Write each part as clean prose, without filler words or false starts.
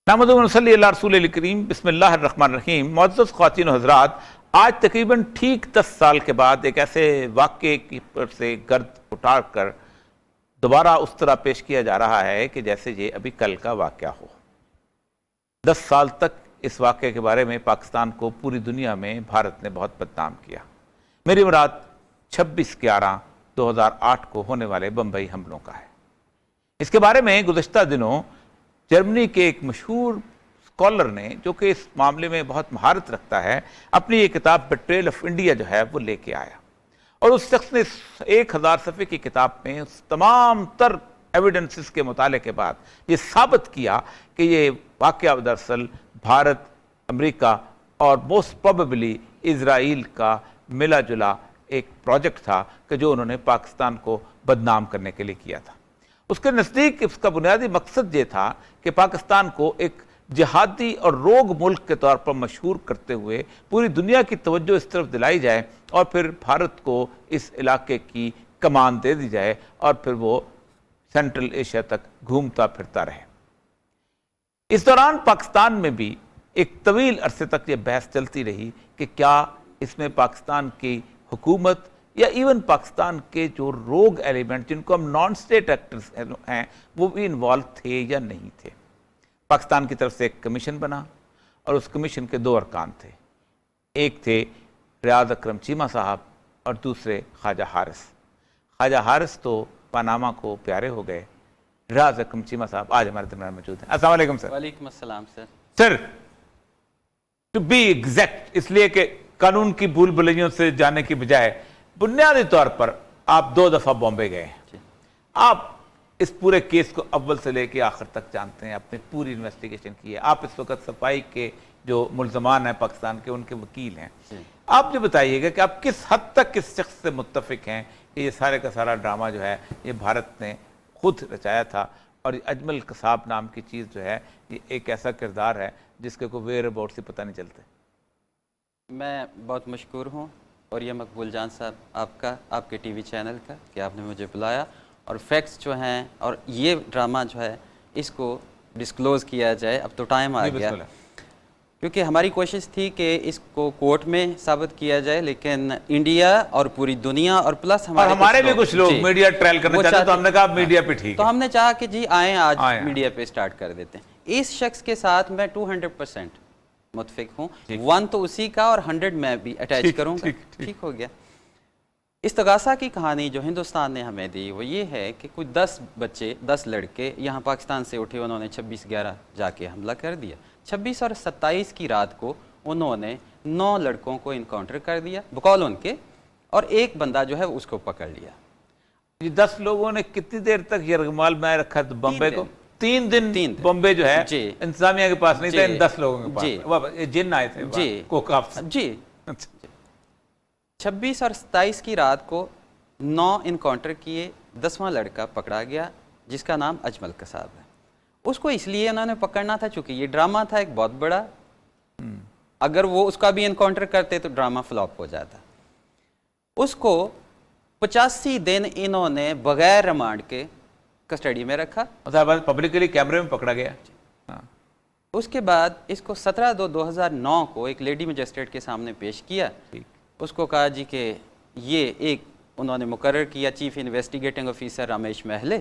نحمدہ و نصلی علی رسول الکریم بسم اللہ الرحمن الرحیم۔ معزز خواتین و حضرات، آج تقریباً ٹھیک 10 سال کے بعد ایک ایسے واقعے کی پر سے گرد اٹھا کر دوبارہ اس طرح پیش کیا جا رہا ہے کہ جیسے یہ ابھی کل کا واقعہ ہو۔ 10 سال تک اس واقعے کے بارے میں پاکستان کو پوری دنیا میں بھارت نے بہت بدنام کیا۔ میری مراد 26/11/2008 کو ہونے والے بمبئی حملوں کا ہے۔ اس کے بارے میں گزشتہ دنوں جرمنی کے ایک مشہور اسکالر نے، جو کہ اس معاملے میں بہت مہارت رکھتا ہے، اپنی یہ کتاب بیٹریل آف انڈیا جو ہے وہ لے کے آیا، اور اس شخص نے 1000 صفحے کی کتاب میں اس تمام تر ایویڈنسز کے مطالعے کے بعد یہ ثابت کیا کہ یہ واقعہ دراصل بھارت، امریکہ اور موسٹ پروبیبلی اسرائیل کا ملا جلا ایک پروجیکٹ تھا کہ جو انہوں نے پاکستان کو بدنام کرنے کے لیے کیا تھا۔ اس کے نزدیک اس کا بنیادی مقصد یہ تھا کہ پاکستان کو ایک جہادی اور روگ ملک کے طور پر مشہور کرتے ہوئے پوری دنیا کی توجہ اس طرف دلائی جائے، اور پھر بھارت کو اس علاقے کی کمان دے دی جائے، اور پھر وہ سینٹرل ایشیا تک گھومتا پھرتا رہے۔ اس دوران پاکستان میں بھی ایک طویل عرصے تک یہ بحث چلتی رہی کہ کیا اس میں پاکستان کی حکومت یا ایون پاکستان کے جو روگ ایلیمنٹ جن کو ہم نان اسٹیٹ ایکٹرز ہیں وہ بھی انوالو تھے یا نہیں تھے۔ پاکستان کی طرف سے ایک کمیشن بنا، اور اس کمیشن کے 2 ارکان تھے، ایک تھے ریاض اکرم چیمہ صاحب اور دوسرے خواجہ حارث۔ خواجہ حارث تو پاناما کو پیارے ہو گئے، ریاض اکرم چیمہ صاحب آج ہمارے درمیان موجود ہیں۔ السلام علیکم سر۔ وعلیکم السلام سر۔ سر، ٹو بی ایگزیکٹ، اس لیے کہ قانون کی بھول بھلیوں سے جانے کی بجائے بنیادی طور پر آپ 2 دفعہ بامبے گئے ہیں۔ آپ اس پورے کیس کو اول سے لے کے آخر تک جانتے ہیں، اپنی پوری انویسٹیگیشن کی ہے۔ آپ اس وقت صفائی کے جو ملزمان ہیں پاکستان کے، ان کے وکیل ہیں۔ آپ جو بتائیے گا کہ آپ کس حد تک اس شخص سے متفق ہیں کہ یہ سارے کا سارا ڈرامہ جو ہے یہ بھارت نے خود رچایا تھا، اور اجمل قصاب نام کی چیز جو ہے یہ ایک ایسا کردار ہے جس کے کوئی ویئر اباؤٹ سے پتہ نہیں چلتے۔ میں بہت مشکور ہوں، اور یہ مقبول جان صاحب آپ کے ٹی وی چینل کا کہ آپ نے مجھے بلایا، اور فیکٹس جو ہیں اور یہ ڈرامہ جو ہے اس کو ڈسکلوز کیا جائے۔ اب تو ٹائم آ گیا، کیونکہ ہماری کوشش تھی کہ اس کو کورٹ میں ثابت کیا جائے، لیکن انڈیا اور پوری دنیا اور پلس ہمارے بھی کچھ لوگ میڈیا ٹرائل کرنا چاہتے ہیں، تو ہم نے کہا میڈیا پہ ٹھیک ہے، تو ہم نے چاہا کہ جی آئیں آج میڈیا پہ سٹارٹ کر دیتے ہیں۔ اس شخص کے ساتھ میں 200% متفق ہوں، 1 تو اسی کا اور 100 میں بھی اٹیچ کروں گا۔ ٹھیک ہو گیا۔ استغاثہ کی کہانی جو ہندوستان نے ہمیں دی وہ یہ ہے کہ کچھ 10 بچے، 10 لڑکے یہاں پاکستان سے اٹھے، انہوں نے 26/11 جا کے حملہ کر دیا۔ 26 اور 27 کی رات کو انہوں نے 9 لڑکوں کو انکاؤنٹر کر دیا بقول ان کے، اور ایک بندہ جو ہے اس کو پکڑ لیا۔ یہ 10 لوگوں نے کتنی دیر تک یرغمال میں رکھا تھا بمبے کو؟ 3 دن بمبے جو ہے انتظامیہ کے پاس نہیں تھا، ان 10 لوگوں کے پاس جن آئے تھے جی 26 اور 27 کی رات کو 9 انکاؤنٹر کیے، 10واں لڑکا پکڑا گیا جس کا نام اجمل قصاب ہے۔ اس کو اس لیے انہوں نے پکڑنا تھا چونکہ یہ ڈرامہ تھا ایک بہت بڑا، اگر وہ اس کا بھی انکاؤنٹر کرتے تو ڈرامہ فلاپ ہو جاتا۔ اس کو 85 دن انہوں نے بغیر ریمانڈ کے کسٹڈی میں رکھا، پبلکلی کیمرے میں پکڑا گیا۔ اس کے بعد اس کو 17/2/2009 کو ایک لیڈی مجسٹریٹ کے سامنے پیش کیا۔ اس کو کہا جی کہ یہ ایک انہوں نے مقرر کیا چیف انویسٹیگیٹنگ آفیسر رمیش محلے،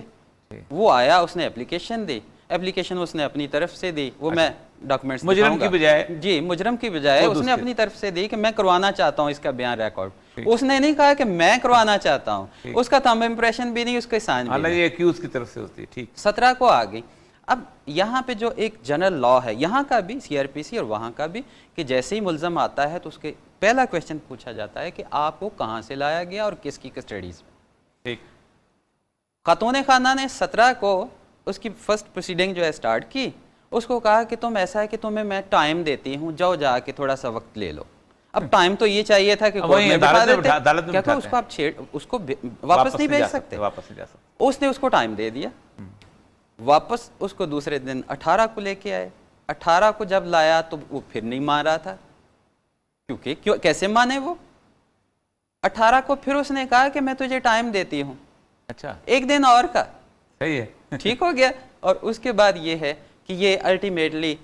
وہ آیا، اس نے اپلیکیشن دی، اپلیکیشن اس نے اپنی طرف سے دی، وہ میں ڈاکومنٹس مجرم کی بجائے، جی مجرم کی بجائے اس نے اپنی طرف سے دی کہ میں کروانا چاہتا ہوں اس کا بیان ریکارڈ۔ اس نے نہیں کہا کہ میں کروانا چاہتا ہوں، اس کا تھمب امپریشن بھی نہیں، اس کے سائن بھی نہیں، یہ ایکیوز کی طرف سے ہوتی ہے۔ ٹھیک، 17 کو آ گئی۔ اب یہاں پہ جو ایک جنرل لا ہے یہاں کا بھی، CRPC اور وہاں کا بھی، کہ جیسے ہی ملزم آتا ہے تو اس کے پہلا کویسچن پوچھا جاتا ہے کہ آپ کو کہاں سے لایا گیا اور کس کی کسٹڈیز میں۔ خاتون خانہ نے 17 کو اس کی فرسٹ پروسیڈنگ جو ہے سٹارٹ کی، اس کو کہا کہ تم ایسا ہے کہ تمہیں میں ٹائم دیتی ہوں، جاؤ جا کے تھوڑا سا وقت لے لو۔ اب ٹائم تو یہ چاہیے تھا کہ کورٹ میں بٹھا دیتے، کیا کہ اس کو آپ اس کو واپس نہیں بھیج سکتے، اس نے اس کو ٹائم دے دیا۔ واپس اس کو دوسرے دن 18 کو لے کے آئے۔ 18 کو جب لایا تو وہ پھر نہیں مان رہا تھا، کیونکہ کیسے مانے وہ؟ 18 کو پھر اس نے کہا کہ میں تجھے ٹائم دیتی ہوں، اچھا 1 دن اور کا، صحیح ہے، ٹھیک ہو گیا۔ اور اس کے بعد یہ ہے کہ یہ الٹیمیٹلی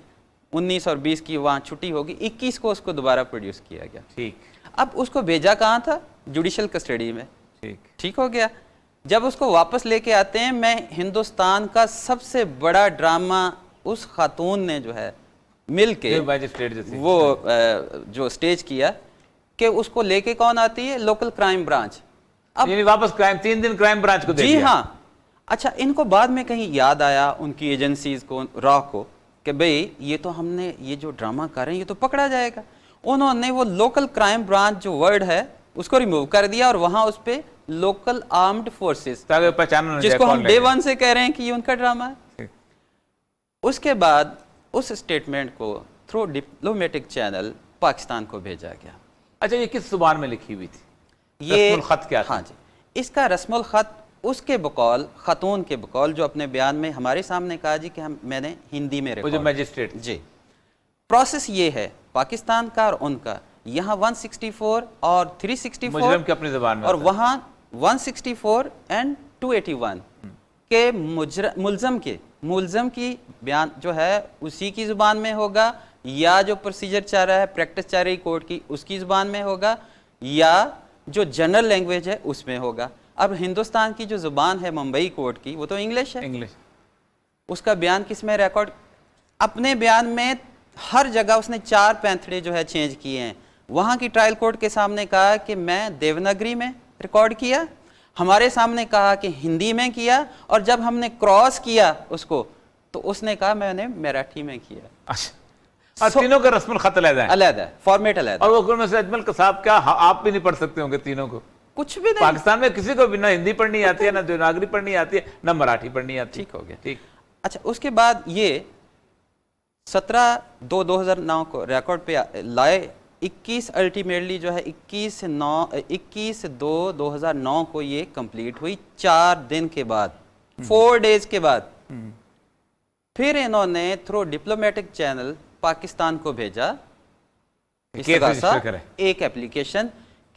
19 اور 20 کی وہاں چھٹی ہوگی, 21 کو اس کو دوبارہ پروڈیوس کیا گیا. ٹھیک. اب اس کو بھیجا کہاں تھا؟ جوڈیشل کسٹڈی میں. ٹھیک ہو گیا. جب اس کو واپس لے کے آتے ہیں, میں ہندوستان کا سب سے بڑا ڈرامہ اس خاتون نے جو ہے مل کے وہ جو سٹیج کیا کہ اس کو لے کے کون آتی ہے؟ Local crime branch. اب یعنی واپس کرائم 3 دن کرائم برانچ کو دے دیا. جی ہاں. اچھا, ان کو بعد میں کہیں یاد آیا ان کی ایجنسیز کو, را کو, کہ بھئی یہ تو ہم نے یہ جو ڈرامہ کر رہے ہیں یہ تو پکڑا جائے گا. انہوں نے وہ لوکل کرائم برانچ جو ورڈ ہے اس کو ریموو کر دیا اور وہاں اس پہ لوکل آرمڈ فورسز, جس کو ہم ڈے 1 سے کہہ رہے ہیں کہ یہ ان کا ڈرامہ ہے. اس کے بعد اس اسٹیٹمنٹ کو تھرو ڈپلومیٹک چینل پاکستان کو بھیجا گیا. اچھا, یہ کس زبان میں لکھی ہوئی تھی؟ یہ رسم الخط کیا تھا؟ ہاں جی, اس کا رسم الخط اس کے بقول, خاتون کے بقول, جو اپنے بیان میں ہمارے سامنے کہا جی کہ میں نے ہندی میں ریکارڈ. میجسٹریٹ. جی. پروسیس یہ ہے پاکستان کا اور ان کا, یہاں 164 اور 364 مجرم کی اپنی زبان میں, اور وہاں 164 اینڈ 281 کے ملزم کی بیان جو ہے اسی کی زبان میں ہوگا, یا جو پروسیجر چاہ رہا ہے, پریکٹس چاہ رہی کورٹ کی, اس کی زبان میں ہوگا, یا جو جنرل لینگویج ہے اس میں ہوگا. اب ہندوستان کی جو زبان ہے ممبئی کورٹ کی وہ تو انگلش ہے. انگلش. اس کا بیان کس میں ریکارڈ؟ اپنے بیان میں ہر جگہ اس نے 4 پینتھڑے جو ہے چینج کیے ہیں. وہاں کی ٹرائل کورٹ کے سامنے کہا کہ میں دیوناگری میں ریکارڈ کیا, ہمارے سامنے کہا کہ ہندی میں کیا, اور جب ہم نے کراس کیا اس کو تو اس نے کہا میں نے مراٹھی میں کیا. اور تینوں کا رسم الخط علیحدہ ہے, علیحدہ ہے, فارمیٹ علیحدہ. اور وہ میں سے اجمل صاحب کیا آپ بھی نہیں پڑھ سکتے ہوں گے تینوں کو؟ کچھ بھی نہیں. پاکستان میں کسی کو بھی نہ ہندی پڑھنی آتی ہے, نہ دیوناگری پڑھنی آتی ہے, نہ مراٹھی پڑھنی آتی. ٹھیک ہو گیا. ٹھیک. اچھا, اس کے بعد یہ 17/2/2009 کو ریکارڈ پہ لائے. 21 الٹیمیٹلی جو ہے 21/2/2009 کو یہ کمپلیٹ ہوئی, 4 دن کے بعد, 4 ڈیز کے بعد. پھر انہوں نے تھرو ڈپلومیٹک چینل پاکستان کو بھیجا ایک اپلیکیشن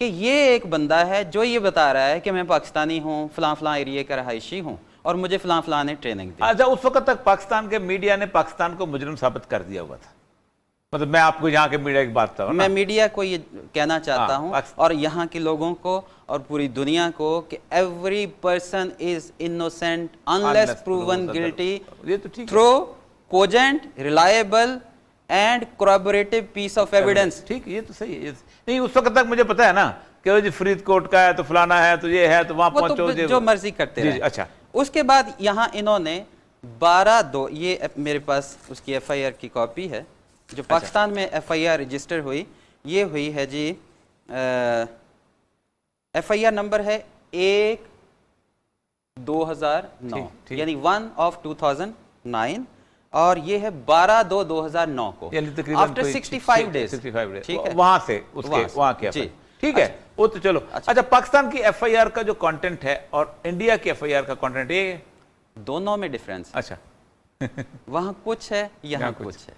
کہ یہ ایک بندہ ہے جو یہ بتا رہا ہے کہ میں پاکستانی ہوں, فلاں فلاں ایریے کا رہائشی ہوں, اور مجھے فلاں فلاں نے ٹریننگ دی. اچھا, اس وقت تک پاکستان کے میڈیا نے پاکستان کو مجرم ثابت کر دیا ہوا تھا. مطلب میں آپ کو یہاں کے میڈیا کی بات کرتا ہوں, میں میڈیا کو یہ کہنا چاہتا ہوں اور یہاں کے لوگوں کو اور پوری دنیا کو کہ every person is innocent unless proven guilty through cogent, reliable and corroborative piece of evidence. ٹھیک, یہ تو صحیح ہے. نہیں, اس وقت تک مجھے پتا ہے نا کہ جی فرید کوٹ کا ہے تو فلانا ہے تو یہ ہے تو وہاں پہنچو, جو مرضی کرتے رہے. اچھا. اس کے بعد یہاں انہوں نے 12/2, یہ میرے پاس اس کی ایف آئی آر کی کاپی ہے جو پاکستان میں ایف آئی آر رجسٹر ہوئی. یہ ہوئی ہے جی, ایف آئی آر نمبر ہے 1/2009, یعنی 1/2009, اور یہ ہے 12/2/2009 کو, after 65 days. وہاں سے اس کے وہاں کیا. ٹھیک ہے, وہ تو چلو. اچھا, پاکستان کی ایف آئی آر کا جو کانٹینٹ ہے اور انڈیا کی ایف آئی آر کا کانٹینٹ یہ دونوں میں ڈیفرنس. اچھا, وہاں کچھ ہے, یہاں کچھ ہے.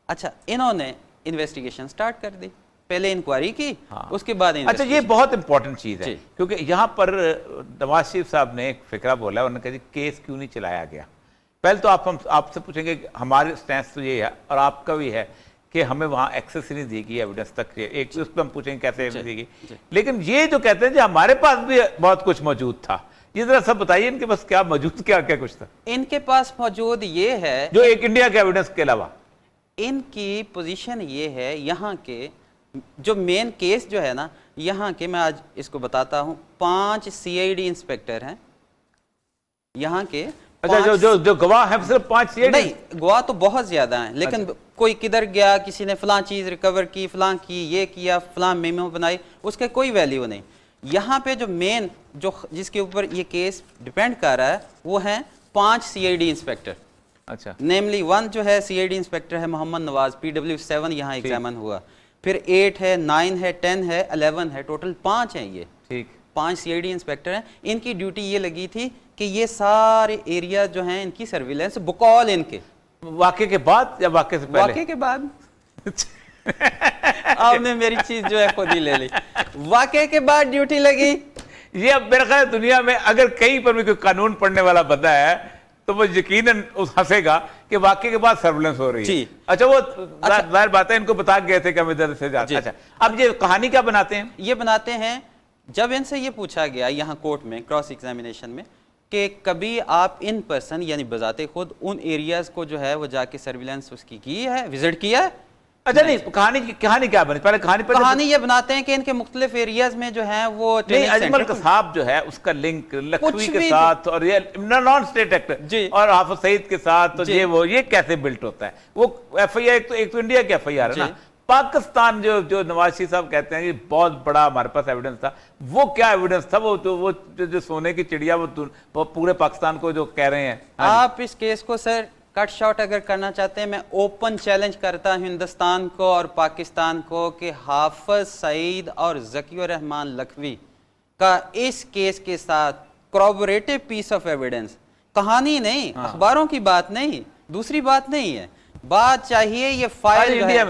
اچھا, انہوں نے انویسٹیگیشن سٹارٹ کر دی, پہلے انکوائری کی, اس کے بعد. اچھا, یہ بہت امپورٹنٹ چیز ہے کیونکہ یہاں پر نواز شریف صاحب نے ایک فکرہ بولا, انہوں نے کہا جی کیس کیوں نہیں چلایا گیا. پہلے تو آپ سے پوچھیں گے ہمارے سٹینس تو یہ ہے اور آپ کا بھی ہے کہ ہمیں وہاں ایکسیس ہی نہیں دی گئی ایویڈنس تک. ایک اس پہ ہم پوچھیں گے کیسے ایویڈنس دی گئی, لیکن یہ جو کہتے ہیں جی ہمارے پاس بھی بہت کچھ موجود تھا, یہ ذرا سب بتائیے ان کے پاس کیا موجود, کیا کیا کچھ تھا. ان کے پاس موجود یہ ہے جو ایک انڈیا کے ایویڈنس کے علاوہ. ان کی پوزیشن یہ ہے, یہاں کے جو مین کیس جو ہے نا, یہاں کے میں آج اس کو بتاتا ہوں, 5 سی آئی ڈی انسپیکٹر ہیں یہاں کے. اچھا, جو گواہ ہیں صرف 5 سی آئی ڈی؟ نہیں, گواہ تو بہت زیادہ ہیں, لیکن کوئی کدھر گیا, کسی نے فلاں چیز ریکور کی, فلاں کی, یہ کیا, فلاں میمو بنائی, اس کے کوئی ویلیو نہیں. یہاں پہ جو مین جس کے اوپر یہ کیس ڈیپینڈ کر رہا ہے وہ ہیں 5 سی آئی ڈی انسپیکٹر. اچھا, نیملی 1 جو ہے سی آئی ڈی انسپیکٹر ہے محمد نواز, PW7 یہاں ایگزامن ہوا, پھر 8 ہے, 9 ہے, 10 ہے, 11 ہے, ٹوٹل 5 ہیں. یہ ٹھیک 5 سی آئی ڈی انسپیکٹر ہیں. ان کی ڈیوٹی یہ لگی تھی کہ یہ سارے ایریا جو ہیں ان کی سرویلنس بقول ان کے. واقعے کے بعد یا واقعے سے پہلے؟ واقعے کے بعد. آپ نے میری چیز جو ہے خود ہی لے لی. واقعے کے بعد ڈیوٹی لگی. یہ اب میرے خیال دنیا میں اگر کہیں پر بھی کوئی قانون پڑھنے والا بندہ ہے تو وہ یقیناً ہنسے گا کہ واقعے کے بعد سرویلنس ہو رہی ہے. جی. اچھا وہ ظاہر بات ہے ان کو بتا گئے تھے کہ ہم ادھر سے جاتے ہیں. اچھا اب یہ کہانی کیا بناتے ہیں؟ یہ بناتے ہیں جب ان سے یہ پوچھا گیا یہاں کورٹ میں کراس ایگزامینیشن میں کہ کبھی آپ ان پرسن یعنی بذات خود ان ایریاز کو جو ہے وہ جا کے سرویلنس اس کی ہے، وزٹ کیا ہے؟ اچھا نہیں، کہانی کیا بنی؟ پہلے کہانی یہ بناتے ہیں کہ ان کے مختلف ایریاز میں جو ہیں وہ نہیں، اجمل قصاب جو ہے اس کا لنک لکھوی کے ساتھ اور یہ نان اسٹیٹ ایکٹر اور حافظ سعید کے ساتھ تو یہ کیسے بلٹ ہوتا ہے؟ وہ ایف آئی آر ایک تو انڈیا کی ایف آئی آر ہے نا، پاکستان جو نواز شریف صاحب کہتے ہیں یہ بہت بڑا ہمارے پاس ایویڈنس تھا، وہ کیا ایویڈنس تھا؟ وہ جو سونے کی چڑیا وہ پورے پاکستان کو جو کہہ رہے ہیں. آپ اس کیس کو سر کٹ شاٹ اگر کرنا چاہتے ہیں، میں اوپن چیلنج کرتا ہوں ہندوستان کو اور پاکستان کو کہ حافظ سعید اور ذکی الرحمان لکھوی کا اس کیس کے ساتھ کورابوریٹو پیس آف ایویڈنس، کہانی نہیں، اخباروں کی بات نہیں، دوسری بات نہیں ہے، بات چاہیے یہ فائل جو ہے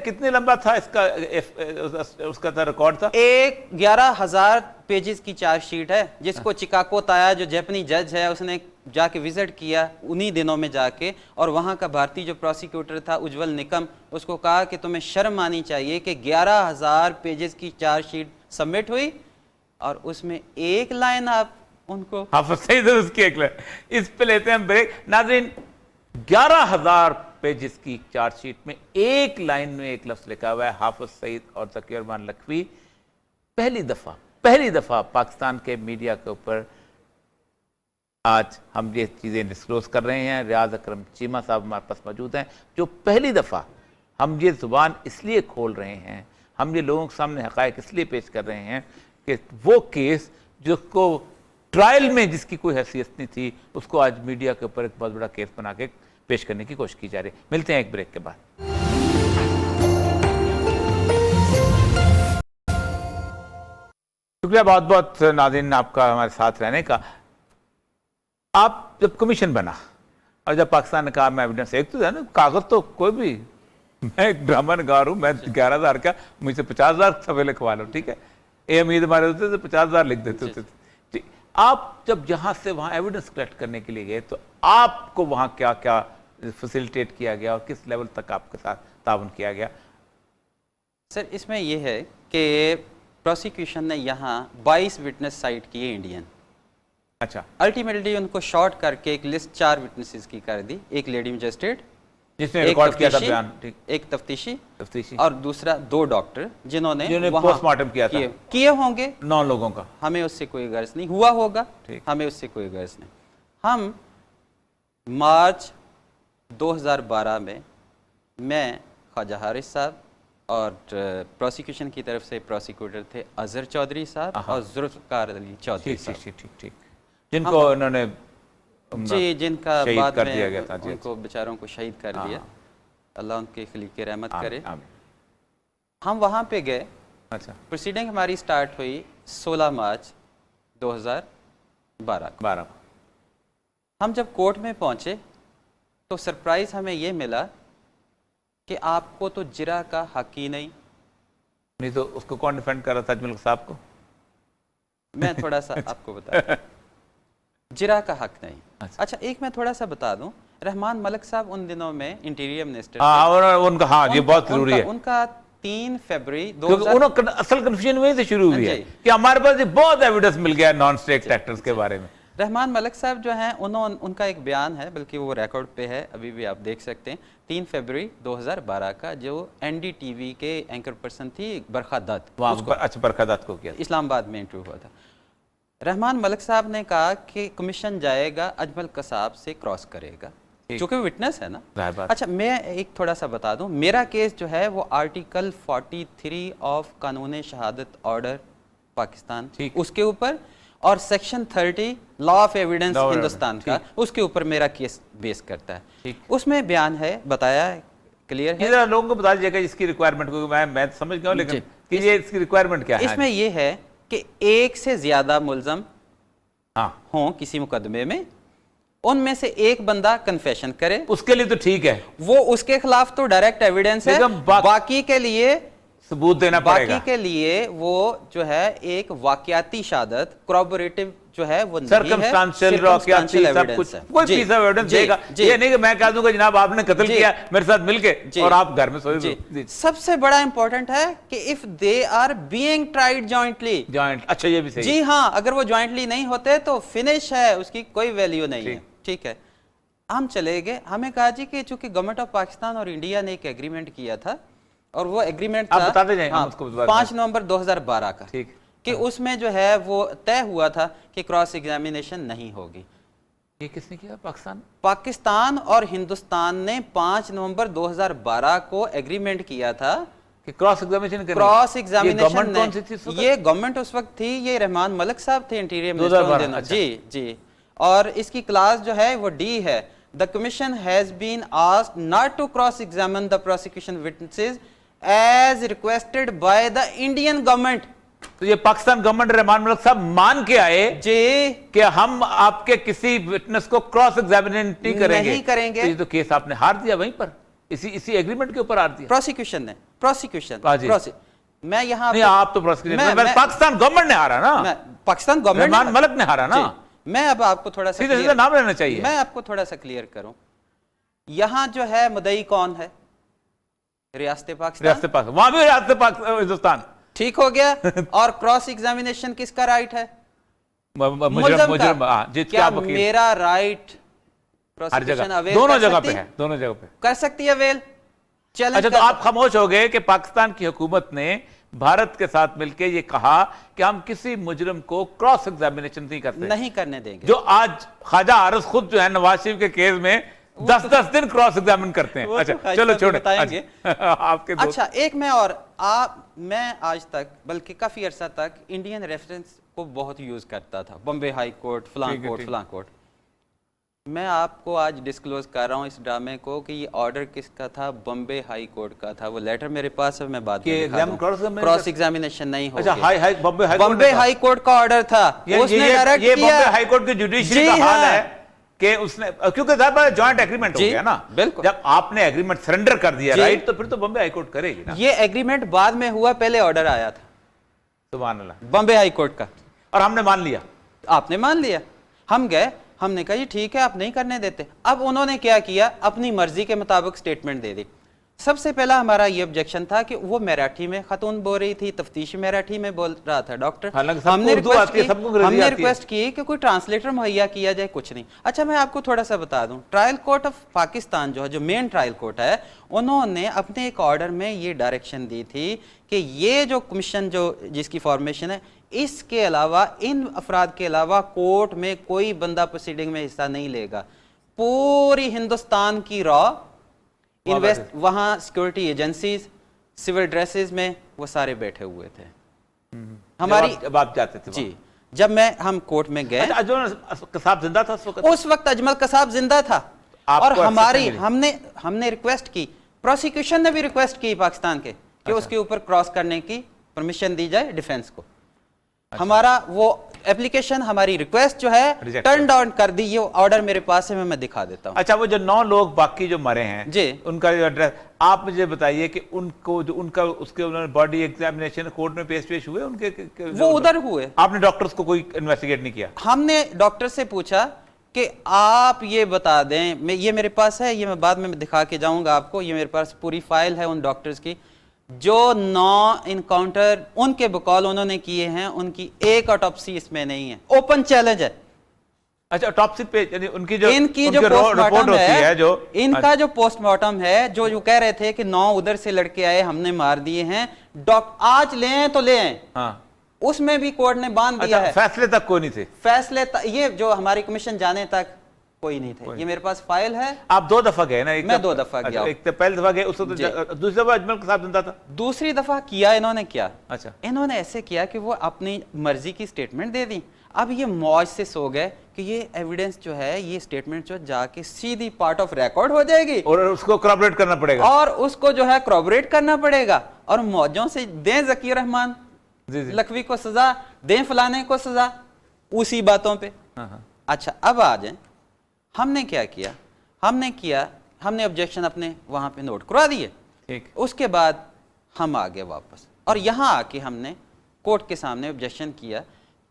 کتنے لمبا تھا اس کا ریکارڈ تھا؟ 11,000 پیجز کی چارج شیٹ ہے جس کو چکاگو تایا جو جاپنی جج ہے اس نے جا کے وزٹ کیا انہی دنوں میں جا کے، اور وہاں کا بھارتی جو پروسیکیوٹر تھا اجول نکم، اس کو کہا کہ تمہیں شرم آنی چاہیے کہ 11,000 پیجز کی چارج شیٹ سبمٹ ہوئی اور اس میں ایک لائن آپ ان کو حافظ سعید اس کی ایک لائن. اس پہ لیتے ہیں بریک. ناظرین، 11,000 پیجز کی چارج شیٹ میں ایک لائن میں ایک لفظ لکھا ہوا ہے حافظ سعید اور ذکی الرحمان لکھوی. پہلی دفعہ پاکستان کے میڈیا کے اوپر آج ہم یہ چیزیں ڈسکلوز کر رہے ہیں. ریاض اکرم چیمہ صاحب ہمارے پاس موجود ہیں جو پہلی دفعہ ہم یہ زبان اس لیے کھول رہے ہیں، ہم یہ لوگوں کے سامنے حقائق اس لیے پیش کر رہے ہیں کہ وہ کیس جس کو ٹرائل میں جس کی کوئی حیثیت نہیں تھی اس کو آج میڈیا کے اوپر ایک بہت بڑا کیس بنا کے پیش کرنے کی کوشش کی جا رہی ہے. ملتے ہیں ایک بریک کے بعد. شکریہ بہت بہت ناظرین آپ کا ہمارے ساتھ رہنے کا. آپ جب کمیشن بنا اور جب پاکستان نے کہا میں ایویڈنس، ایک تو ہے نا کاغذ تو کوئی بھی، میں ایک ڈرامہ نگار ہوں، میں 11,000 کا مجھ سے 50,000 صفحے لکھوا لو، ٹھیک ہے، اے امید ہمارے ہوتے تھے 50,000 لکھ دیتے ہوتے تھے. آپ جب جہاں سے وہاں ایویڈنس کلیکٹ کرنے کے لیے گئے تو آپ کو وہاں کیا کیا فیسیلیٹیٹ کیا گیا اور کس لیول تک آپ کے ساتھ تعاون کیا گیا؟ سر اس میں یہ ہے کہ پروسیکیوشن نے یہاں 22 وٹنس سائٹ کیے انڈین. اچھا، الٹیمیٹلی ان کو شارٹ کر کے ایک لسٹ 4 وٹنسز کی کر دی. ایک لیڈی مجسٹریٹ جس نے ریکارڈ کیا تھا بیان، ایک تفتیشی اور دوسرا 2 ڈاکٹر جنہوں نے پوسٹ مارٹم کیے ہوں گے 9 لوگوں کا. ہمیں اس سے کوئی غرض نہیں، ہوا ہوگا ہمیں اس سے کوئی غرض نہیں. ہم مارچ 2012 میں خواجہ حارث صاحب اور پروسیکیوشن کی طرف سے پروسیکیوٹر تھے اظہر چودھری صاحب اور ذوالفقار علی چودھری صاحب، ٹھیک جن کو انہوں نے جن کا بعد کر دیا گیا تھا، ان کو بیچاروں کو شہید کر دیا، اللہ ان کے خلیق کی رحمت کرے. ہم وہاں پہ گئے. اچھا، پروسیڈنگ ہماری سٹارٹ ہوئی 16 مارچ 2012 کو. ہم جب کورٹ میں پہنچے تو سرپرائز ہمیں یہ ملا کہ آپ کو تو جرا کا حق ہی نہیں تو اس کو کون ڈیفینڈ کر رہا تھا اجمل صاحب کو؟ میں تھوڑا سا آپ کو بتا دوں، جرا کا حق نہیں. اچھا ایک میں تھوڑا سا بتا دوں، رحمان ملک صاحب ان دنوں میں انٹیریئر منسٹر، یہ بہت ضروری ہے، ان کا 3 فروری اصل کنفیوژن وہیں سے شروع ہوئی ہے کہ ہمارے پاس یہ بہت ایویڈنس مل گیا ہے نان اسٹیٹ ایکٹرز کے بارے میں. رحمان ملک صاحب جو ہیں ان کا ایک بیان ہے، بلکہ وہ ریکارڈ پہ ہے ابھی بھی آپ دیکھ سکتے ہیں، 3 فروری 2012 کا، جو این ڈی ٹی وی کے اینکر پرسن تھی برکھا دت، اچھا برکھا دت کو کیا اسلام آباد میں انٹرویو ہوا تھا. رحمان ملک صاحب نے کہا کہ کمیشن جائے گا اجمل قصاب سے کراس کرے گا، چونکہ وٹنس ہے نا. اچھا میں ایک تھوڑا سا بتا دوں، میرا کیس جو ہے وہ آرٹیکل 43 آف قانون شہادت آرڈر پاکستان اس کے اوپر اور section 30 law of evidence Hindustan کا، اس کے اوپر میرا کیس بیس کرتا ہے. اس میں بیان ہے، بتایا ہے، کلیئر ہے. لوگوں کو بتا دیجیے گا اس کی ریکوائرمنٹ کو، میں سمجھ گیا ہوں لیکن کہ یہ اس کی ریکوائرمنٹ کیا ہے. اس میں یہ ہے کہ ایک سے زیادہ ملزم ہوں کسی مقدمے میں، ان میں سے ایک بندہ کنفیشن کرے، اس کے لیے تو ٹھیک ہے، وہ اس کے خلاف تو ڈائریکٹ ایویڈنس ہے، باقی کے لیے ثبوت دینا پڑے گا. باقی کے لیے وہ جو ہے ایک واقعاتی شہادت، کورابوریٹو جو ہے وہ نہیں ہے, circumstantial واقعاتی سب کچھ, کوئی پیس آف ایویڈنس دے گا. یہ نہیں کہ میں کہہ دوں گا جناب آپ نے قتل کیا میرے ساتھ مل کے اور آپ گھر میں سوئے. سب سے بڑا امپورٹنٹ ہے کہ if they are being tried jointly, اچھا یہ بھی صحیح. جی ہاں, اگر وہ jointly نہیں ہوتے تو فنش ہے, اس کی کوئی ویلیو نہیں ہے. ٹھیک ہے, ہم چلے گئے, ہمیں کہا جی کہ چونکہ گورنمنٹ آف پاکستان اور انڈیا نے ایک ایگریمنٹ کیا تھا, اور وہ ایگریمنٹ تھا 5 نومبر 2012 کا, کہ اس میں جو ہے وہ طے ہوا تھا کہ کراس ایگزامینیشن نہیں ہوگی. یہ کس نے کیا؟ پاکستان اور ہندوستان نے 5 نومبر 2012 کو ایگریمنٹ کیا تھا کہ کراس ایگزامینیشن کریں. کراس ایگزامینیشن, یہ گورنمنٹ اس وقت تھی, یہ رحمان ملک صاحب تھے انٹیریئر منسٹر. جی جی, اور اس کی کلاس جو ہے وہ ڈی ہے. The commission has been asked not to cross-examine the prosecution witnesses as requested by the Indian government. تو یہ پاکستان گورنمنٹ رحمان ملک صاحب مان کے آئے جی کہ ہم آپ کے کسی وٹنس کو کراس ایگزامینیشن نہیں کریں گے. یہ تو کیس آپ نے ہار دیا وہیں پر, اسی ایگریمنٹ کے اوپر ہار دیا پروسیکیوشن نے. میں یہاں نہیں, آپ تو پاکستان گورنمنٹ نے ہارا نا, پاکستان گورنمنٹ رحمان ملک نے ہارا نا. میں اب آپ کو تھوڑا سا سیدھے نام لینا چاہیے, میں آپ کو تھوڑا سا کلیئر کروں. یہاں جو ہے مدعی کون ہے؟ ریاست پاکستان. وہاں بھی ریاست ہندوستان. ٹھیک ہو گیا. اور کراس ایگزامینیشن کس کا رائٹ ہے؟ مجرم کا. کیا میرا رائٹ پروسیکیوشن اویل دونوں جگہ پہ ہے, دونوں جگہ پہ کر سکتی ہے اویل؟ اچھا, تو آپ خاموش ہو گئے کہ پاکستان کی حکومت نے بھارت کے ساتھ مل کے یہ کہا کہ ہم کسی مجرم کو کراس ایگزامینیشن نہیں کرنے دیں گے. جو آج خواجہ عارض خود جو ہے نواز شریف کے کیس میں 10 دن کراس ایگزامن کرتے ہیں. اچھا چلو چھوڑیں, اچھا ایک میں آج تک بلکہ کافی عرصہ تک انڈین ریفرنس کو بہت یوز کرتا تھا, بمبے ہائی کورٹ, فلاں کورٹ. میں آپ کو آج ڈسکلوز کر رہا ہوں اس ڈرامے کو کہ یہ آرڈر کس کا تھا؟ بمبے ہائی کورٹ کا تھا. وہ لیٹر میرے پاس ہے, میں بعد میں دکھا دوں. کراس ایگزامینیشن نہیں ہوگی. بمبے ہائی کورٹ کا آرڈر تھا, اس نے ڈائریکٹ کیا. بمبے ہائی کورٹ کی جوڈیشری کا حال ہے کہ اس نے, کیونکہ ظاہر بات ہے جوائنٹ ایگریمنٹ ہو گیا نا, جب آپ نے ایگریمنٹ سرنڈر کر دیا رائٹ, تو پھر تو بمبے ہائی کورٹ کرے گی نا. یہ ایگریمنٹ بعد میں ہوا, پہلے آرڈر آیا تھا. سبحان اللہ. بمبے ہائی کورٹ کا, اور ہم نے مان لیا. آپ نے مان لیا. ہم گئے, ہم نے کہا جی ٹھیک ہے آپ نہیں کرنے دیتے. اب انہوں نے کیا کیا, اپنی مرضی کے مطابق سٹیٹمنٹ دے دی. سب سے پہلا ہمارا یہ آبجیکشن تھا کہ وہ میراٹھی میں خاتون بول رہی تھی, تفتیش میراٹھی میں بول رہا تھا ڈاکٹر. ہم نے ریکویسٹ کی کہ کوئی ٹرانسلیٹر مہیا کیا جائے, کچھ نہیں. اچھا میں آپ کو تھوڑا سا بتا دوں, ٹرائل کورٹ آف پاکستان جو ہے, جو مین ٹرائل کورٹ ہے, انہوں نے اپنے ایک آرڈر میں یہ ڈائریکشن دی تھی کہ یہ جو کمیشن جو جس کی فارمیشن ہے, اس کے علاوہ, ان افراد کے علاوہ کورٹ میں کوئی بندہ پروسیڈنگ میں حصہ نہیں لے گا. پوری ہندوستان کی را انویسٹ, وہاں سیکورٹی ایجنسیز, سول ڈریسز میں وہ سارے بیٹھے ہوئے تھے. ہماری آپ جاتے تھے جی, جب ہم کورٹ میں گئے, قصاب زندہ تھا اس وقت اجمل قصاب زندہ تھا. اور ہماری ہم نے ریکویسٹ کی, پروسیکیوشن نے بھی ریکویسٹ کی پاکستان کے کہ اس کے اوپر کراس کرنے کی پرمیشن دی جائے ڈیفینس کو. ہمارا وہ اپلیکیشن, ہماری ریکویسٹ جو ہے ٹرن ڈاؤن کر دی. یہ آرڈر میرے پاس ہے, میں دکھا دیتا ہوں. اچھا, وہ جو 9 لوگ باقی جو مرے ہیں جی, ان کا جو ایڈریس آپ مجھے بتائیے کہ ان کو جو ان کا اس کے انہوں نے باڈی ایگزامینیشن کورٹ میں پیش ہوئے, ان کے وہ ادھر ہوئے. آپ نے ڈاکٹرز کو کوئی انویسٹیگیٹ نہیں کیا؟ ہم نے ڈاکٹر سے پوچھا کہ آپ یہ بتا دیں, یہ میرے پاس ہے, یہ میں بعد میں دکھا کے جاؤں گا آپ کو, یہ میرے پاس پوری فائل ہے ان ڈاکٹرز کی جو 9 انکاؤنٹر ان کے بقول انہوں نے کیے ہیں, ان کی ایک آٹوپسی اس میں نہیں ہے. اوپن چیلنج ہے. اچھا, آٹوپسی پہ یعنی ان کی جو پوسٹ مارٹم ہے, جو ان کا جو پوسٹ مارٹم ہے, جو کہہ رہے تھے کہ 9 ادھر سے لڑکے آئے, ہم نے مار دیے ہیں, آج لے آئیں تو لے آئیں, اس میں بھی کورٹ نے باندھ دیا ہے. فیصلے تک کوئی نہیں تھے. فیصلے یہ جو ہماری کمیشن جانے تک کوئی نہیں تھے. یہ میرے پاس فائل ہے. آپ 2 دفعہ گئے نا؟ میں 2 دفعہ گیا. ایک تو پہلی دفعہ گئے, اس وقت دوسری دفعہ اجمل قصاب زندہ تھا. دوسری دفعہ کیا انہوں نے کیا, اچھا انہوں نے ایسے کیا کہ وہ اپنی مرضی کی سٹیٹمنٹ دے دی. اب یہ موج سے سو گئے کہ یہ ایویڈنس جو ہے, یہ سٹیٹمنٹ جو جا کے سیدھی پارٹ آف ریکارڈ ہو جائے گی, اور اس کو کورابریٹ کرنا پڑے گا, اور اس کو جو ہے کورابریٹ کرنا پڑے گا, اور موجوں سے دیں ذکی الرحمان لکھوی کو سزا, دیں فلانے کو سزا, اسی باتوں پہ. اچھا اب آ جائیں, ہم نے کیا کیا, ہم نے آبجیکشن اپنے وہاں پہ نوٹ کروا دیے. اس کے بعد ہم آ گئے واپس, اور یہاں آ کے ہم نے کورٹ کے سامنے آبجیکشن کیا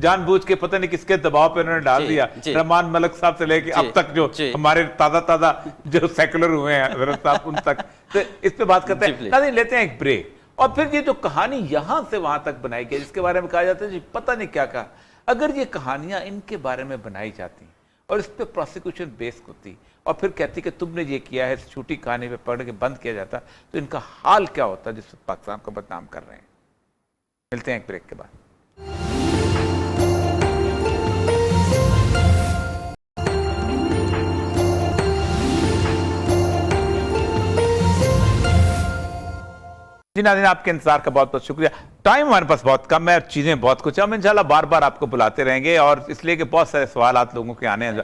جان بوجھ کے پتہ نہیں کس کے دباؤ پہ انہوں نے ڈال دیا، رحمان ملک صاحب سے لے کے اب تک جو ہمارے تازہ جو سیکولر ہوئے ہیں حضرت صاحب ان تک، تو اس پہ بات کرتے ہیں۔ ناظرین لیتے ہیں ایک بریک، اور پھر یہ جو کہانی یہاں سے وہاں تک بنائی گئی جس کے بارے میں کہا جاتا ہے جی پتہ نہیں کیا کہا، اگر یہ کہانیاں ان کے بارے میں بنائی جاتی اور اس پہ پروسیکیوشن بیس ہوتی اور پھر کہتی کہ تم نے یہ کیا ہے، چھوٹی کہانی پہ پڑھ کے بند کیا جاتا، تو ان کا حال کیا ہوتا جس وقت پاکستان کو بدنام کر رہے ہیں۔ ملتے ہیں ایک بریک کے بعد۔ جی ناظرین، آپ کے انتظار کا بہت بہت شکریہ۔ ٹائم ہمارے پاس بہت کم ہے اور چیزیں بہت کچھ ہیں، ہم انشاءاللہ بار بار آپ کو بلاتے رہیں گے، اور اس لیے کہ بہت سارے سوالات لوگوں کے آنے ہیں۔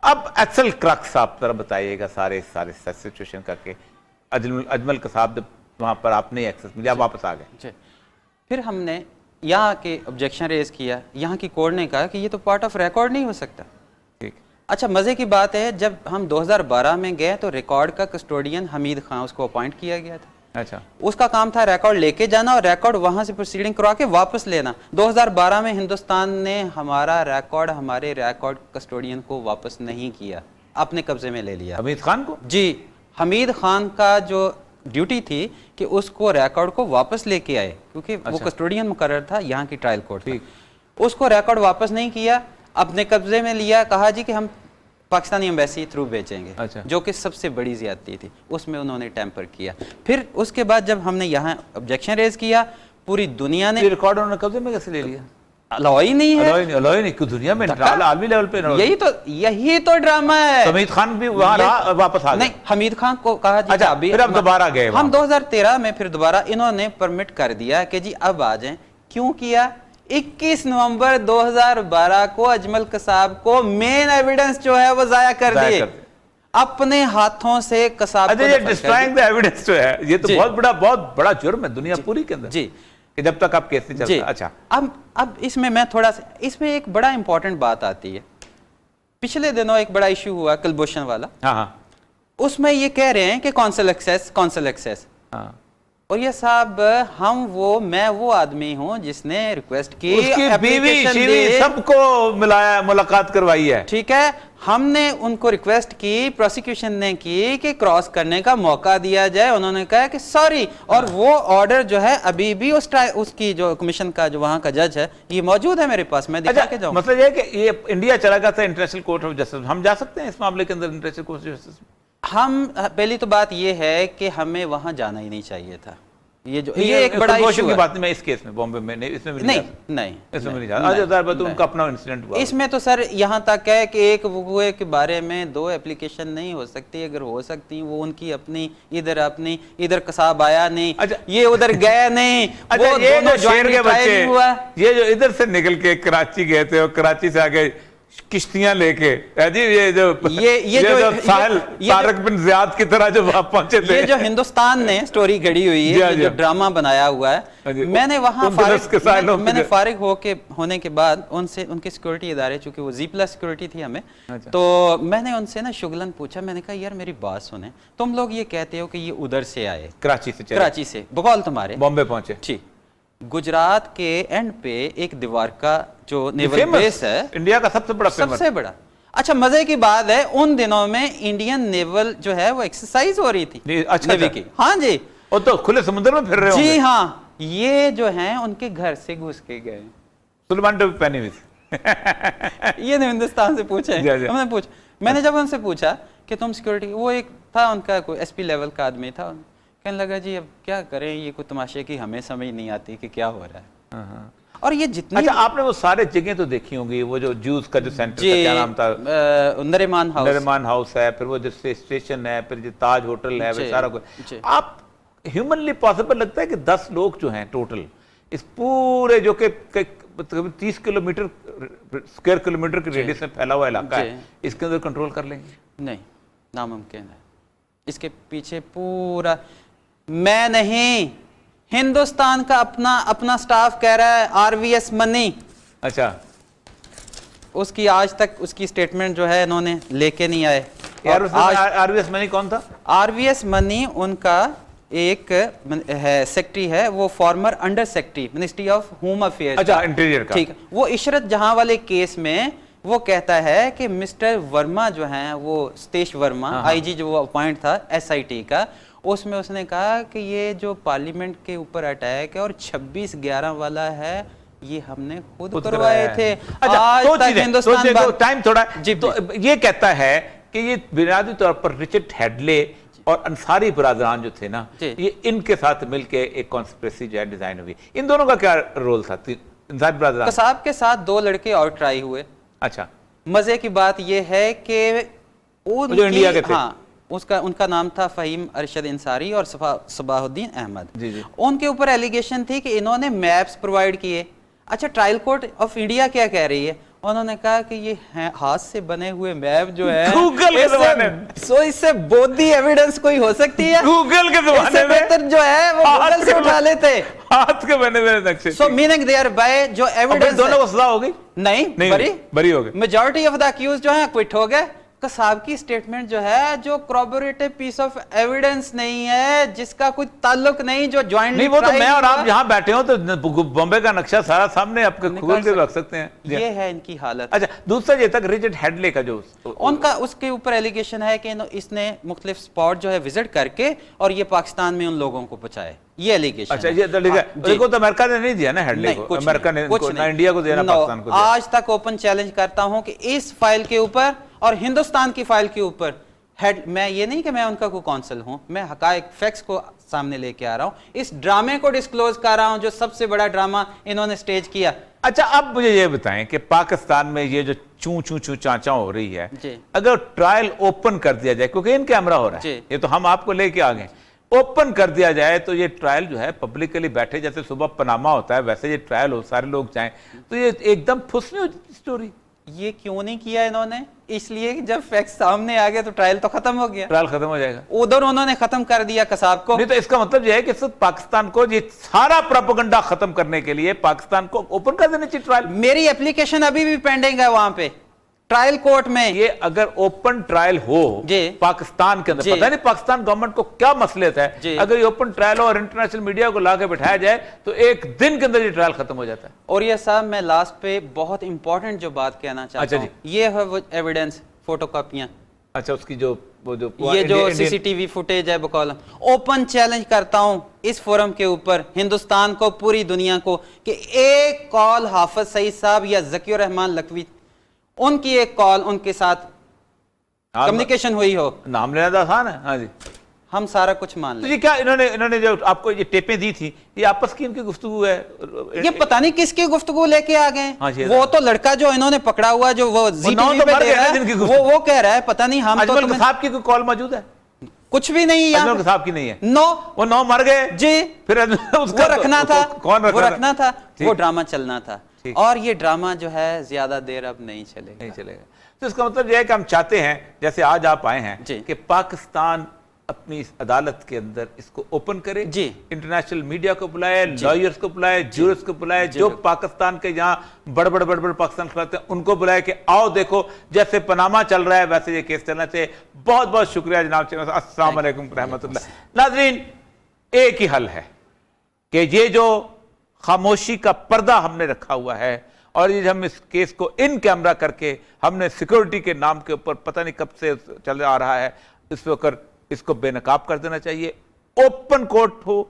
اب اصل کرکس آپ ذرا بتائیے گا سارے سچویشن کر کے، اجمل قصاب جب وہاں پر آپ نے ایکسس ملی، آپ واپس آ گئے، پھر ہم نے یہاں کے آبجیکشن ریز کیا، یہاں کی کورٹ نے کہا کہ یہ تو پارٹ آف ریکارڈ نہیں ہو سکتا۔ ٹھیک، اچھا مزے کی بات ہے، جب ہم 2012 میں گئے تو ریکارڈ کا کسٹوڈین حمید خان اس کو اپوائنٹ کیا گیا تھا، اچھا اس کا کام تھا ریکارڈ لے کے جانا اور ریکارڈ وہاں سے پروسیڈنگ کروا کے واپس لینا۔ 2012 میں ہندوستان نے ہمارا ریکارڈ ہمارے ریکارڈ کسٹوڈین کو واپس نہیں کیا، اپنے قبضے میں لے لیا۔ حمید خان کو؟ جی، حمید خان کا جو ڈیوٹی تھی کہ اس کو ریکارڈ کو واپس لے کے آئے، کیونکہ وہ کسٹوڈین مقرر تھا یہاں کی ٹرائل کورٹ میں، اس کو ریکارڈ واپس نہیں کیا، اپنے قبضے میں لیا، کہا جی کہ ہم پاکستانی ایمبیسی تھرو بیچیں گے، جو کہ سب سے بڑی زیادتی تھی، اس میں انہوں نے ٹیمپر کیا۔ پھر اس کے بعد جب ہم نے یہاں آبجیکشن ریز کیا، پوری دنیا نے ریکارڈ انہوں نے قبضے میں کیسے لے لیا؟ الاؤ ہی نہیں ہے، الاؤ نہیں کہ دنیا میں عالمی لیول پہ، یہی تو ڈرامہ ہے۔ حمید خان بھی وہاں رہا، واپس آ گئے؟ نہیں، حمید خان کو کہا جی اچھا پھر اب دوبارہ گئے، ہم 2013 میں پھر دوبارہ انہوں نے پرمٹ کر دیا کہ جی اب آ جائیں۔ کیوں کیا؟ 21 نومبر 2012 کو اجمل قصاب کو مین ایویڈنس جو ہے وہ ضائع کر دیے، اپنے ہاتھوں سے قصاب کو ڈسٹرائنگ دی ایویڈنس جو ہے، یہ تو بہت بڑا جرم ہے دنیا پوری کے اندر، جی، کہ جب تک آپ کیس نہیں چلتا۔ اچھا اب اس میں میں تھوڑا سا، اس میں ایک بڑا امپورٹنٹ بات آتی ہے۔ پچھلے دنوں ایک بڑا ایشو ہوا کلبھوشن والا، ہاں، اس میں یہ کہہ رہے ہیں کہ کونسل ایکسیس، اور یہ صاحب میں وہ آدمی ہوں جس نے ریکویسٹ کی، اس کی بیوی شیوی سب کو ملایا، ملاقات کروائی ہے، ٹھیک ہے، ہم نے ان کو ریکویسٹ کی، پروسیکیوشن نے کی کہ کراس کرنے کا موقع دیا جائے، انہوں نے کہا کہ سوری، اور وہ آرڈر جو ہے ابھی بھی اس کی جو کمیشن کا جو وہاں کا جج ہے یہ موجود ہے میرے پاس، میں دکھا کے جاؤں۔ مسئلہ یہ ہے کہ یہ انڈیا چلا گیا تھا انٹرنیشنل کورٹ آف جسٹس، ہم جا سکتے ہیں اس معاملے کے اندر انٹرنیشنل کورٹ آف جسٹس؟ ہم پہلی تو بات یہ ہے کہ ہمیں وہاں جانا ہی نہیں چاہیے تھا، یہ ایک بڑا ایشو ہے۔ بات نہیں، اس کیس میں بامبے میں نہیں، اس میں نہیں، اس میں نہیں جاتا، ان کا اپنا انسیڈنٹ ہوا۔ اس میں تو سر یہاں تک ہے کہ ایک وقوعے کے بارے میں 2 اپلیکیشن نہیں ہو سکتی، اگر ہو سکتی وہ ان کی اپنی ادھر قصاب آیا نہیں، یہ ادھر گیا نہیں، وہ دونوں شہر کے بچے، یہ جو ادھر سے نکل کے کراچی گئے تھے اور کراچی سے آگے کشتیاں لے کے، یہ جو ساحل طارق بن زیاد کی طرح جو وہاں پہنچے تھے، یہ جو ہندوستان نے سٹوری گھڑی ہوئی ہے، جو ڈرامہ بنایا ہوا ہے، میں نے وہاں فارغ ہونے کے بعد ان کے سیکورٹی ادارے، چونکہ وہ Z+ سیکورٹی تھی ہمیں، تو میں نے ان سے نا شگلن پوچھا، میں نے کہا یار میری بات سنیں، تم لوگ یہ کہتے ہو کہ یہ ادھر سے آئے، کراچی سے، بقول تمہارے بامبے پہنچے، ٹھیک، گجرات کے اینڈ پہ ایک دیوار کا جو نیول بیس ہے، انڈیا کا سب سے بڑا۔ اچھا مزے کی بات ہے، ان دنوں میں انڈین نیول جو ہے وہ ایکسرسائز ہو رہی تھی نیوی کی، ہاں جی، وہ تو کھلے سمندر میں پھر رہے ہوں گے، جی ہاں، یہ جو ہیں ان کے گھر سے گھس کے گئے، سلیمان ٹوپی پہنی ہوئی، یہ نے ہندوستان سے پوچھا ہے، ہم نے پوچھا، میں نے جب ان سے پوچھا کہ تم سیکورٹی، وہ ایک تھا ان کا کوئی SP لیول کا آدمی تھا، کہنے لگا جی اب کیا کریں، یہ کوئی تماشے کی ہمیں سمجھ نہیں آتی کہ کیا ہو رہا ہے۔ اور یہ جتنی، اچھا آپ نے وہ سارے جگہیں تو دیکھی ہوں گی، وہ جو جوز کا جو سینٹر تھا، کیا نام تھا، نریمان ہاؤس ہے، پھر وہ جو اسٹیشن ہے، پھر جو تاج ہوٹل ہے، وہ سارا کچھ، آپ ہیومنلی پاسبل لگتا ہے کہ 10 لوگ جو ہیں ٹوٹل اس پورے جو کہ 30 کلومیٹر اسکوائر کلومیٹر کے ریڈیس میں پھیلا ہوا علاقہ ہے، اس کے اندر کنٹرول کر لیں گے؟ نہیں، ناممکن ہے، اس کے پیچھے پورا، میں نہیں، ہندوستان کا اپنا سٹاف کہہ رہا ہے، RVS منی، اچھا اس کی آج تک اس کی سٹیٹمنٹ جو ہے انہوں نے لے کے نہیں آئے۔ RVS منی کون تھا؟ RVS منی ان کا ایک ہے سیکٹری ہے وہ former under secretary ministry of home affair, اچھا انٹیریئر کا، ٹھیک ہے، وہ عشرت جہاں والے کیس میں وہ کہتا ہے کہ مسٹر ورما جو ہیں وہ ستیش ورما آئی جی جو وہ اپوائنٹ تھا ایس آئی ٹی کا، اس میں اس نے کہا کہ یہ جو پارلیمنٹ کے اوپر اٹیک ہے اور 26/11 والا ہے یہ ہم نے خود کروائے تھے۔ آج تک ہندوستان ٹائم تھوڑا تو یہ کہتا ہے کہ یہ بنیادی طور پر رچرڈ ہیڈلے اور انصاری برادران جو تھے نا یہ ان کے ساتھ مل کے ایک کانسپریسی جو ہے ڈیزائن ہوئی، ان دونوں کا کیا رول تھا انصاری برادران؟ قصاب کے ساتھ 2 لڑکے اور ٹرائی ہوئے۔ اچھا، مزے کی بات یہ ہے کہ جو انڈیا کے تھے، ہاں ان کا نام تھا فہیم ارشد انصاری اور صباح الدین احمد، جی جی، ان کے اوپر ایلیگیشن تھی کہ انہوں نے میپس پرووائڈ کیے۔ اچھا، ٹرائل کورٹ آف انڈیا کیا کہہ رہی ہے؟ انہوں نے کہا کہ یہ ہاتھ سے بنے ہوئے میپ جو ہے گوگل کے زمانے اس سے بودھی ایویڈنس کوئی ہو سکتی ہے؟ گوگل کے زمانے میں بہتر جو ہے وہ گوگل سے اٹھا لیتے، ہاتھ کے بنے ہوئے نقشے، سو میننگ دیئر بائی جو ایویڈنس دونوں کو سزا ہو گئی؟ نہیں، بری ہو گئی، میجورٹی آف دا اکیوز جو ہیں کوئٹ ہو گئے۔ قصاب کی سٹیٹمنٹ جو ہے جو کروبوریٹو پیس آف ایویڈنس نہیں ہے، جس کا کوئی تعلق نہیں، جو جوائنٹلی نہیں، وہ تو میں اور آپ یہاں بیٹھے ہوں تو بامبے کا نقشہ سارا سامنے آپ کے کھول کے رکھ سکتے ہیں۔ یہ ہے ان کی حالت۔ اچھا، دوسرا یہ تک رچرڈ ہیڈلے کا جو ان کا اس کے اوپر ایلیگیشن ہے کہ اس نے مختلف سپاٹ جو ہے وزٹ کر کے اور یہ پاکستان میں ان لوگوں کو پہنچائے، یہ ایلیگیشن۔ اچھا، یہ کو تو امریکہ نے نہیں دیا نا ہیڈلے کو، امریکہ نے نہ انڈیا کو دیا نہ پاکستان کو دیا۔ آج تک اوپن چیلنج کرتا ہوں کہ اس فائل کے اوپر اور ہندوستان کی فائل کے اوپر میں یہ نہیں کہ میں ان کا کوئی کونسل ہوں، میں حقائق فیکٹس کو سامنے لے کے آ رہا ہوں، اس ڈرامے کو ڈسکلوز کر رہا ہوں جو سب سے بڑا ڈرامہ انہوں نے سٹیج کیا۔ اچھا، اب مجھے یہ بتائیں کہ پاکستان میں یہ جو چوں چانچاں ہو رہی ہے، اگر ٹرائل اوپن کر دیا جائے، کیونکہ ان کیمرہ ہو رہا ہے، یہ تو ہم آپ کو لے کے آ گئے، اوپن کر دیا جائے تو یہ ٹرائل جو ہے پبلکلی بیٹھے جیسے صبح پناما ہوتا ہے ویسے یہ ٹرائل ہو، سارے لوگ جائیں تو یہ ایک دم پھس نہیں ہوتی سٹوری۔ یہ کیوں نہیں کیا انہوں نے؟ اس لیے کہ جب فیکٹس سامنے آ گئے تو ٹرائل تو ختم ہو گیا، ٹرائل ختم ہو جائے گا، ادھر انہوں نے ختم کر دیا قصاب کو۔ نہیں تو اس کا مطلب یہ ہے کہ پاکستان کو یہ سارا پروپیگنڈا ختم کرنے کے لیے پاکستان کو اوپن کر دینا چاہیے ٹرائل۔ میری اپلیکیشن ابھی بھی پینڈنگ ہے وہاں پہ ٹرائل کورٹ میں۔ یہ اگر اوپن ٹرائل ہو پاکستان کے اندر، پتہ نہیں پاکستان گورنمنٹ کو کیا مسئلہ ہے، اگر یہ اوپن ٹرائل ہو اور انٹرنیشنل میڈیا کو لا کے بٹھایا جائے تو ایک دن کے اندر یہ ٹرائل ختم ہو جاتا ہے۔ اور یہ صاحب میں لاسٹ پہ بہت امپورٹنٹ جو بات کہنا چاہتا ہوں، یہ ہے وہ ایویڈنس، فوٹو کاپیاں، اچھا اس کی جو یہ جو سی سی ٹی وی فوٹیج ہے بقولم، اوپن چیلنج کرتا ہوں اس فورم کے اوپر ہندوستان کو، پوری دنیا کو، کہ ایک کال حافظ سعید صاحب یا ذکی الرحمان لکھوی ان کی ایک کال ان کے ساتھ کمیونیکیشن ہوئی ہو، نام لینا تو آسان ہے، ہاں جی، ہم سارا کچھ مان لیں۔ تو یہ کیا انہوں نے جو آپ کو یہ ٹیپیں دی تھی یہ آپس کی ان کی گفتگو ہے؟ یہ پتہ نہیں کس کی گفتگو لے کے آ گئے، وہ تو لڑکا جو انہوں نے پکڑا ہوا جو وہ زی ٹی وی پہ دے رہا ہے وہ کہہ رہا ہے پتہ نہیں ہم تو اجمل صاحب کی کوئی کال موجود ہے؟ کچھ بھی نہیں ہے، اجمل صاحب کی نہیں ہے، نو، وہ 9 مر گئے جی، پھر وہ رکھنا تھا، کون رکھنا تھا، وہ ڈرامہ چلنا تھا، اور یہ ڈرامہ جو ہے زیادہ دیر اب نہیں چلے گا۔ تو اس کا مطلب یہ ہے کہ ہم چاہتے ہیں جیسے آج آپ آئے ہیں کہ پاکستان اپنی اس عدالت کے اندر اس کو اوپن کرے، انٹرنیشنل میڈیا کو بلائے، لائرز کو بلائے، جورس کو بلائے، جو پاکستان کے یہاں بڑے پاکستان خلاتے ہیں ان کو بلائے کہ آؤ دیکھو جیسے پناما چل رہا ہے ویسے یہ کیس چلنا چاہیے۔ بہت بہت شکریہ جناب، السلام علیکم رحمۃ اللہ۔ ناظرین، ایک ہی حل ہے کہ یہ جو خاموشی کا پردہ ہم نے رکھا ہوا ہے اور یہ ہم اس کیس کو ان کیمرہ کر کے ہم نے سیکورٹی کے نام کے اوپر پتہ نہیں کب سے چل آ رہا ہے، اس وقت اس کو بے نقاب کر دینا چاہیے، اوپن کورٹ ہو،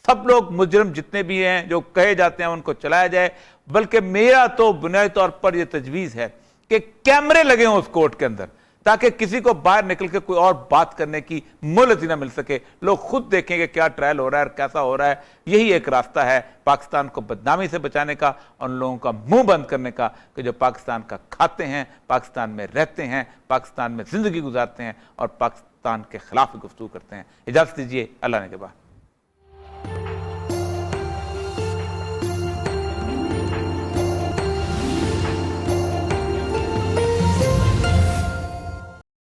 سب لوگ مجرم جتنے بھی ہیں جو کہے جاتے ہیں ان کو چلایا جائے، بلکہ میرا تو بنیادی طور پر یہ تجویز ہے کہ کیمرے لگے ہوں اس کورٹ کے اندر تاکہ کسی کو باہر نکل کے کوئی اور بات کرنے کی مہلت ہی نہ مل سکے، لوگ خود دیکھیں کہ کیا ٹرائل ہو رہا ہے اور کیسا ہو رہا ہے۔ یہی ایک راستہ ہے پاکستان کو بدنامی سے بچانے کا، ان لوگوں کا منہ بند کرنے کا کہ جو پاکستان کا کھاتے ہیں، پاکستان میں رہتے ہیں، پاکستان میں زندگی گزارتے ہیں اور پاکستان کے خلاف گفتگو کرتے ہیں۔ اجازت دیجیے، اللہ نے کے بعد۔